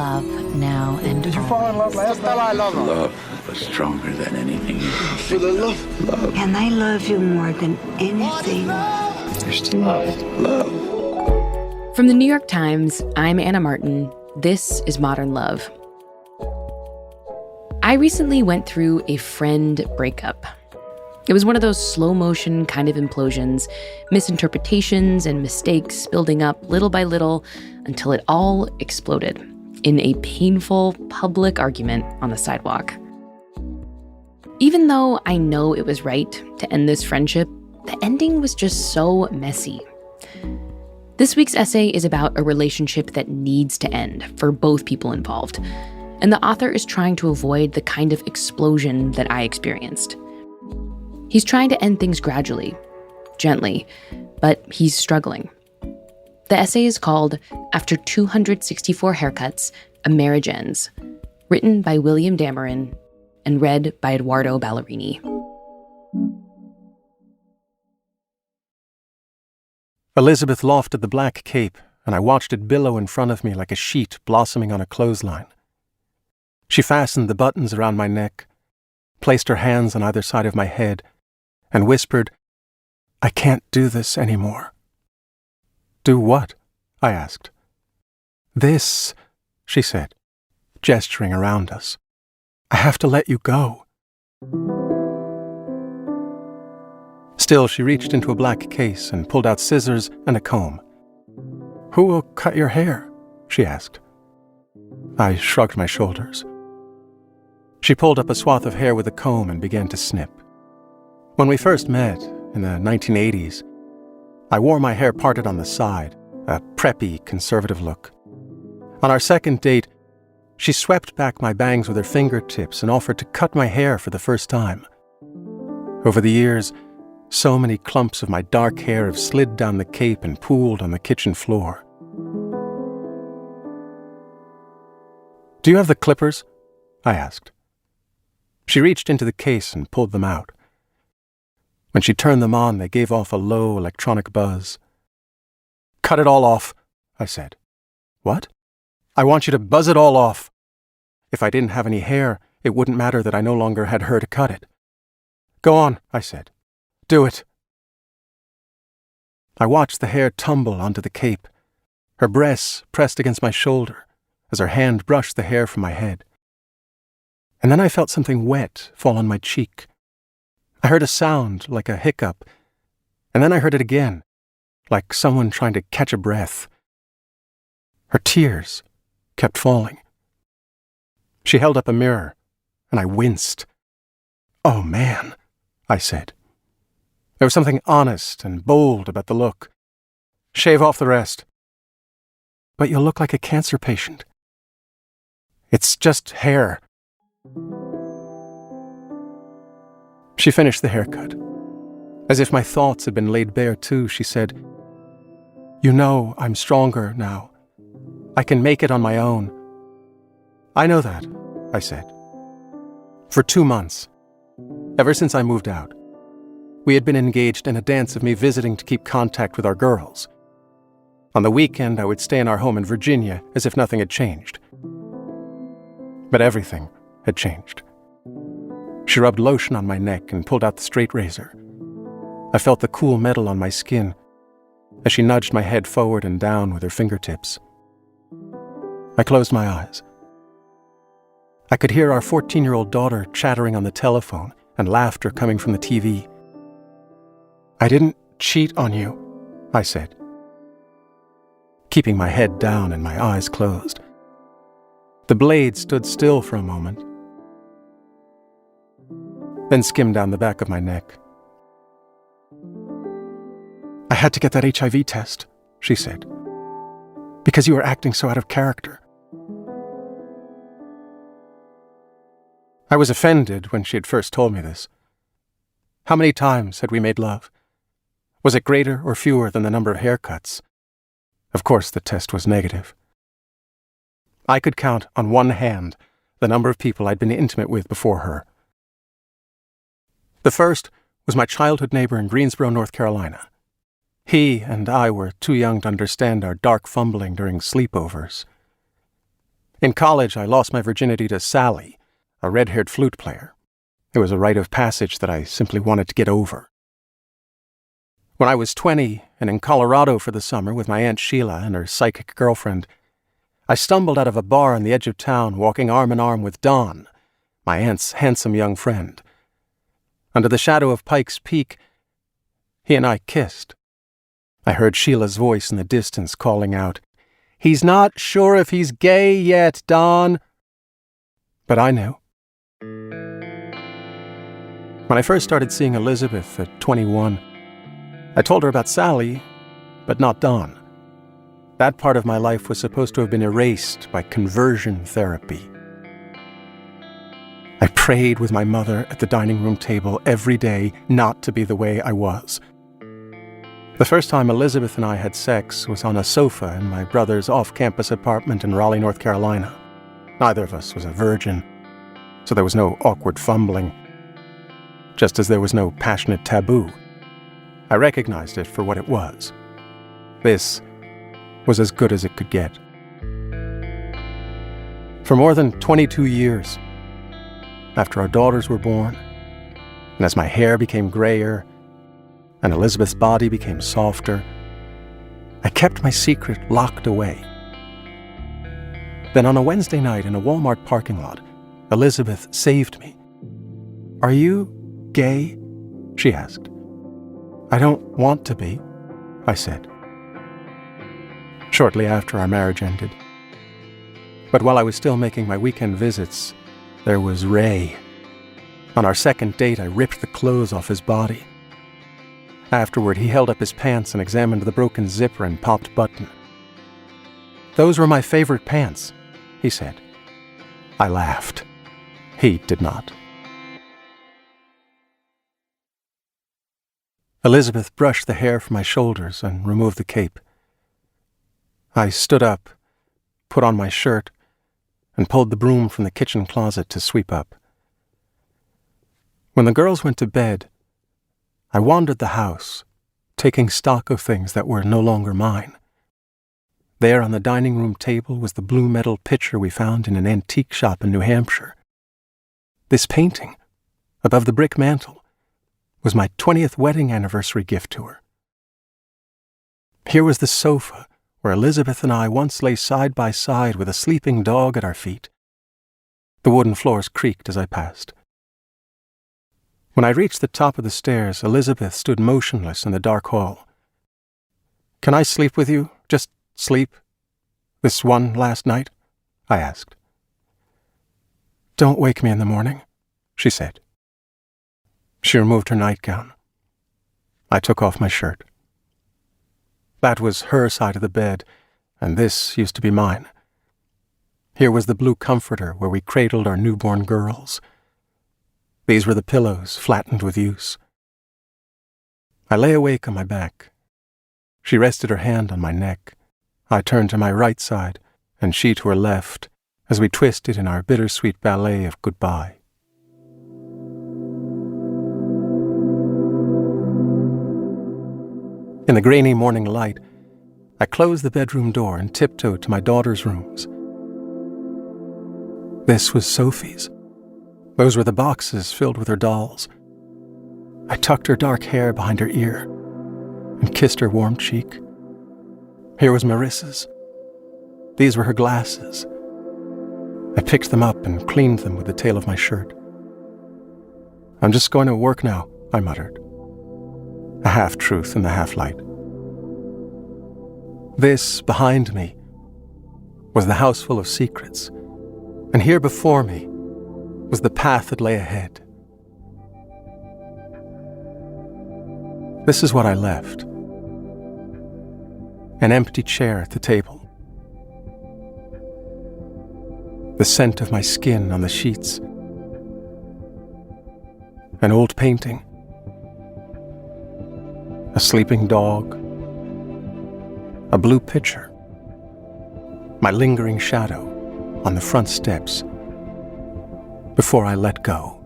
love now and Did you fall in love last night? Love was stronger than anything you can For the love. And I love you more than anything. There's to love. From the New York Times, I'm Anna Martin. This is Modern Love. I recently went through a friend breakup. It was one of those slow-motion kind of implosions, misinterpretations and mistakes building up little by little until it all exploded in a painful public argument on the sidewalk. Even though I know it was right to end this friendship, the ending was just so messy. This week's essay is about a relationship that needs to end for both people involved, and the author is trying to avoid the kind of explosion that I experienced. He's trying to end things gradually, gently, but he's struggling. The essay is called After 264 Haircuts, A Marriage Ends, written by William Dameron and read by Eduardo Ballerini. Elizabeth lofted the black cape, and I watched it billow in front of me like a sheet blossoming on a clothesline. She fastened the buttons around my neck, placed her hands on either side of my head, and whispered, "I can't do this anymore." "Do what?" I asked. "This," she said, gesturing around us. "I have to let you go." Still, she reached into a black case and pulled out scissors and a comb. "Who will cut your hair?" she asked. I shrugged my shoulders. She pulled up a swath of hair with a comb and began to snip. When we first met, in the 1980s, I wore my hair parted on the side, a preppy, conservative look. On our second date, she swept back my bangs with her fingertips and offered to cut my hair for the first time. Over the years, so many clumps of my dark hair have slid down the cape and pooled on the kitchen floor. "Do you have the clippers?" I asked. She reached into the case and pulled them out. When she turned them on, they gave off a low electronic buzz. "Cut it all off," I said. "What?" "I want you to buzz it all off. If I didn't have any hair, it wouldn't matter that I no longer had her to cut it." "Go on," I said. "Do it." I watched the hair tumble onto the cape, her breasts pressed against my shoulder as her hand brushed the hair from my head. And then I felt something wet fall on my cheek. I heard a sound like a hiccup, and then I heard it again, like someone trying to catch a breath. Her tears kept falling. She held up a mirror, and I winced. "Oh, man," I said. There was something honest and bold about the look. "Shave off the rest." "But you'll look like a cancer patient." "It's just hair." She finished the haircut. As if my thoughts had been laid bare too, she said, "You know I'm stronger now. I can make it on my own." "I know that," I said. "For 2 months, ever since I moved out, we had been engaged in a dance of me visiting to keep contact with our girls. On the weekend, I would stay in our home in Virginia as if nothing had changed. But everything had changed. She rubbed lotion on my neck and pulled out the straight razor. I felt the cool metal on my skin as she nudged my head forward and down with her fingertips. I closed my eyes. I could hear our 14-year-old daughter chattering on the telephone and laughter coming from the TV. "I didn't cheat on you," I said, keeping my head down and my eyes closed. The blade stood still for a moment, then skimmed down the back of my neck. "I had to get that HIV test," she said, "because you were acting so out of character." I was offended when she had first told me this. How many times had we made love? Was it greater or fewer than the number of haircuts? Of course, the test was negative. I could count on one hand the number of people I'd been intimate with before her. The first was my childhood neighbor in Greensboro, North Carolina. He and I were too young to understand our dark fumbling during sleepovers. In college, I lost my virginity to Sally, a red-haired flute player. It was a rite of passage that I simply wanted to get over. When I was 20 and in Colorado for the summer with my Aunt Sheila and her psychic girlfriend, I stumbled out of a bar on the edge of town walking arm in arm with Don, my aunt's handsome young friend. Under the shadow of Pike's Peak, he and I kissed. I heard Sheila's voice in the distance calling out, "He's not sure if he's gay yet, Don." But I knew. When I first started seeing Elizabeth at 21, I told her about Sally, but not Don. That part of my life was supposed to have been erased by conversion therapy. I prayed with my mother at the dining room table every day not to be the way I was. The first time Elizabeth and I had sex was on a sofa in my brother's off-campus apartment in Raleigh, North Carolina. Neither of us was a virgin, so there was no awkward fumbling, just as there was no passionate taboo. I recognized it for what it was. This was as good as it could get. For more than 22 years, after our daughters were born, and as my hair became grayer, and Elizabeth's body became softer, I kept my secret locked away. Then on a Wednesday night in a Walmart parking lot, Elizabeth saved me. "Are you gay?" she asked. "I don't want to be," I said. Shortly after our marriage ended. But while I was still making my weekend visits, there was Ray. On our second date, I ripped the clothes off his body. Afterward, he held up his pants and examined the broken zipper and popped button. "Those were my favorite pants," he said. I laughed. He did not. Elizabeth brushed the hair from my shoulders and removed the cape. I stood up, put on my shirt, and pulled the broom from the kitchen closet to sweep up. When the girls went to bed, I wandered the house, taking stock of things that were no longer mine. There on the dining room table was the blue metal pitcher we found in an antique shop in New Hampshire. This painting, above the brick mantel, was my 20th wedding anniversary gift to her. Here was the sofa where Elizabeth and I once lay side by side with a sleeping dog at our feet. The wooden floors creaked as I passed. When I reached the top of the stairs, Elizabeth stood motionless in the dark hall. "Can I sleep with you? Just sleep? This one last night?" I asked. "Don't wake me in the morning," she said. She removed her nightgown. I took off my shirt. That was her side of the bed, and this used to be mine. Here was the blue comforter where we cradled our newborn girls. These were the pillows, flattened with use. I lay awake on my back. She rested her hand on my neck. I turned to my right side, and she to her left, as we twisted in our bittersweet ballet of goodbye. In the grainy morning light, I closed the bedroom door and tiptoed to my daughter's rooms. This was Sophie's. Those were the boxes filled with her dolls. I tucked her dark hair behind her ear and kissed her warm cheek. Here was Marissa's. These were her glasses. I picked them up and cleaned them with the tail of my shirt. "I'm just going to work now," I muttered, a half-truth in the half-light. This, behind me, was the house full of secrets, and here before me was the path that lay ahead. This is what I left. An empty chair at the table. The scent of my skin on the sheets. An old painting. A sleeping dog. A blue pitcher. My lingering shadow on the front steps before I let go.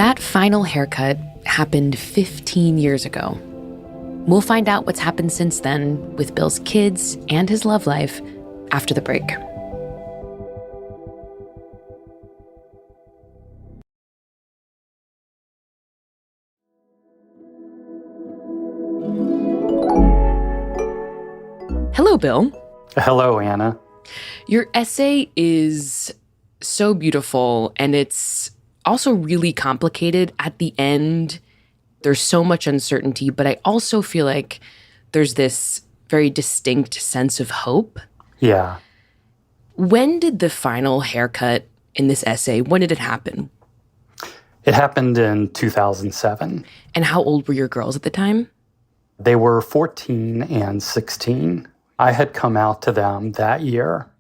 That final haircut happened 15 years ago. We'll find out what's happened since then with Bill's kids and his love life after the break. Hello, Bill. Hello, Anna. Your essay is so beautiful, and it's also really complicated. At the end, there's so much uncertainty, but I also feel like there's this very distinct sense of hope. Yeah. When did the final haircut in this essay, when did it happen? It happened in 2007. And how old were your girls at the time? They were 14 and 16. I had come out to them that year.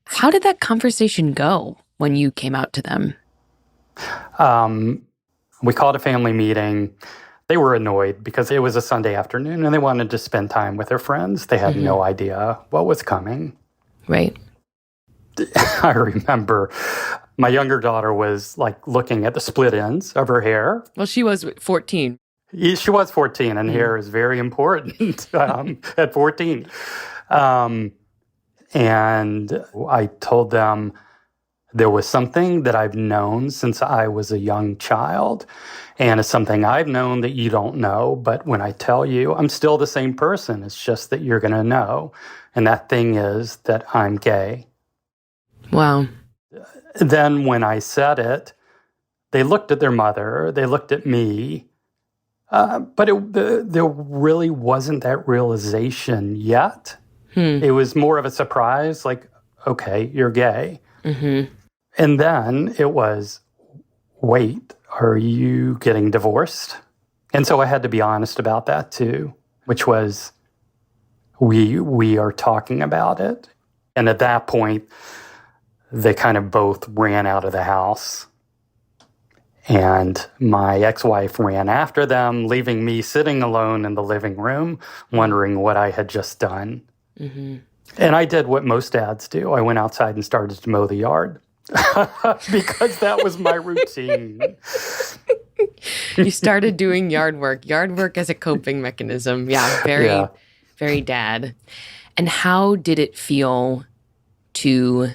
How did that conversation go when you came out to them? We called a family meeting. They were annoyed because it was a Sunday afternoon and they wanted to spend time with their friends. They had no idea what was coming. Right. I remember my younger daughter was like looking at the split ends of her hair. Well, she was 14. She was 14, and hair is very important at 14. And I told them there was something that I've known since I was a young child, and it's something I've known that you don't know, but when I tell you, I'm still the same person. It's just that you're going to know. And that thing is that I'm gay. Wow. Then when I said it, they looked at their mother, they looked at me, but there really wasn't that realization yet. It was more of a surprise, like, okay, you're gay. Mm-hmm. And then it was, wait, are you getting divorced? And so I had to be honest about that too, which was, we are talking about it. And at that point, they kind of both ran out of the house. And my ex-wife ran after them, leaving me sitting alone in the living room, wondering what I had just done. Mm-hmm. And I did what most dads do. I went outside and started to mow the yard because that was my routine. You started doing yard work as a coping mechanism. Yeah, very dad. And how did it feel to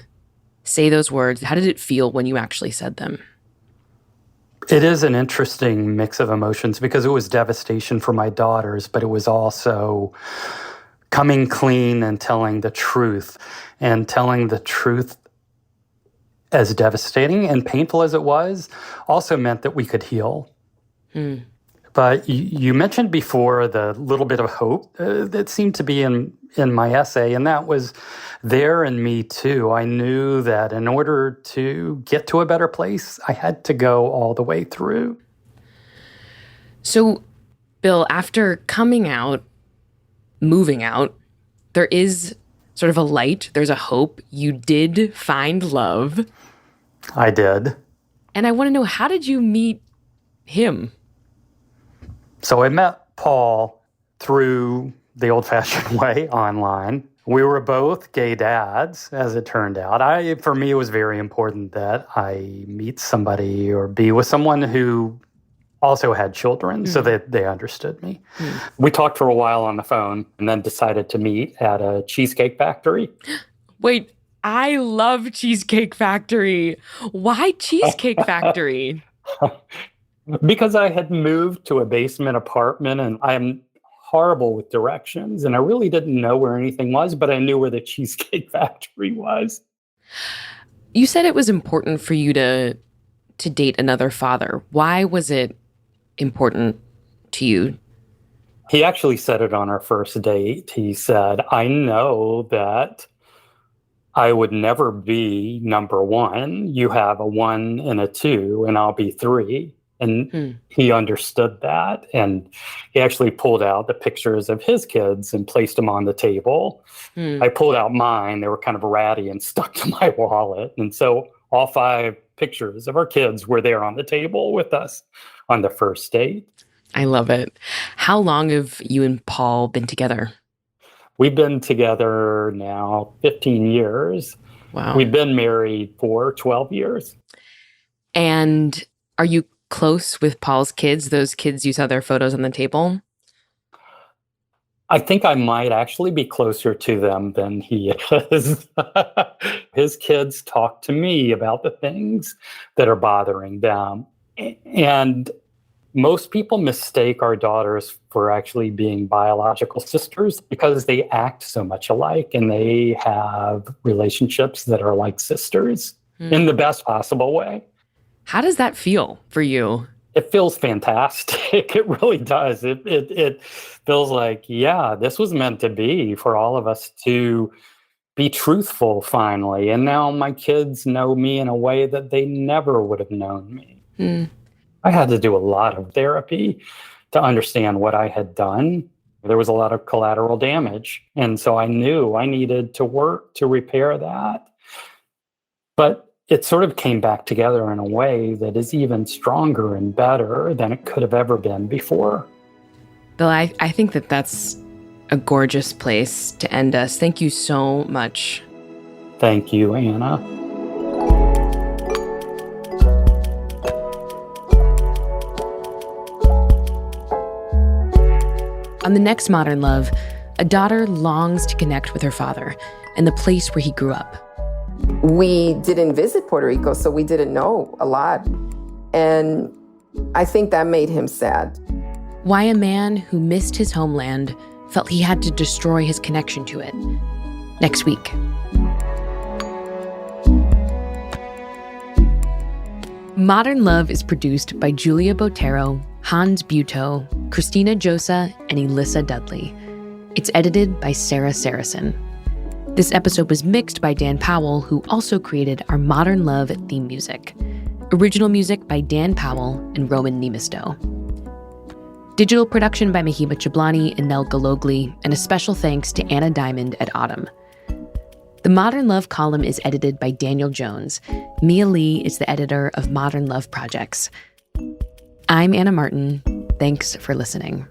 say those words? How did it feel when you actually said them? It is an interesting mix of emotions because it was devastation for my daughters, but it was also coming clean and telling the truth. And telling the truth, as devastating and painful as it was, also meant that we could heal. But you mentioned before the little bit of hope that seemed to be in my essay, and that was there in me too. I knew that in order to get to a better place, I had to go all the way through. So, Bill, after coming out, moving out, there is sort of a light, there's a hope. You did find love. I did. And I want to know, how did you meet him? So I met Paul through the old-fashioned way, online. We were both gay dads, as it turned out. For me, it was very important that I meet somebody or be with someone who also had children so that they understood me. We talked for a while on the phone and then decided to meet at a cheesecake factory. Wait, I love Cheesecake Factory. Why Cheesecake Factory? Because I had moved to a basement apartment and I'm horrible with directions and I really didn't know where anything was, but I knew where the Cheesecake Factory was. You said it was important for you to date another father. Why was it important to you? He actually said it on our first date. He said, I know that I would never be number one. You have a 1 and a 2 and I'll be 3. And he understood that. And he actually pulled out the pictures of his kids and placed them on the table. I pulled out mine. They were kind of ratty and stuck to my wallet. And so all 5 pictures of our kids were there on the table with us on the first date. I love it. How long have you and Paul been together? We've been together now 15 years. Wow. We've been married for 12 years. And Are you close with Paul's kids, those kids you saw their photos on the table? I think I might actually be closer to them than he is. His kids talk to me about the things that are bothering them. And most people mistake our daughters for actually being biological sisters because they act so much alike and they have relationships that are like sisters in the best possible way. How does that feel for you? It feels fantastic. It really does. It feels like, yeah, this was meant to be for all of us to be truthful finally. And now my kids know me in a way that they never would have known me. I had to do a lot of therapy to understand what I had done. There was a lot of collateral damage. And so I knew I needed to work to repair that. But it sort of came back together in a way that is even stronger and better than it could have ever been before. Bill, I think that that's a gorgeous place to end us. Thank you so much. Thank you, Anna. On the next Modern Love, a daughter longs to connect with her father and the place where he grew up. We didn't visit Puerto Rico, so we didn't know a lot. And I think that made him sad. Why a man who missed his homeland felt he had to destroy his connection to it. Next week. Modern Love is produced by Julia Botero, Hans Butow, Christina Josa, and Elissa Dudley. It's edited by Sarah Saracen. This episode was mixed by Dan Powell, who also created our Modern Love theme music. Original music by Dan Powell and Roman Nemisto. Digital production by Mahiba Chablani and Nel Galogli, and a special thanks to Anna Diamond at Autumn. The Modern Love column is edited by Daniel Jones. Mia Lee is the editor of Modern Love Projects. I'm Anna Martin. Thanks for listening.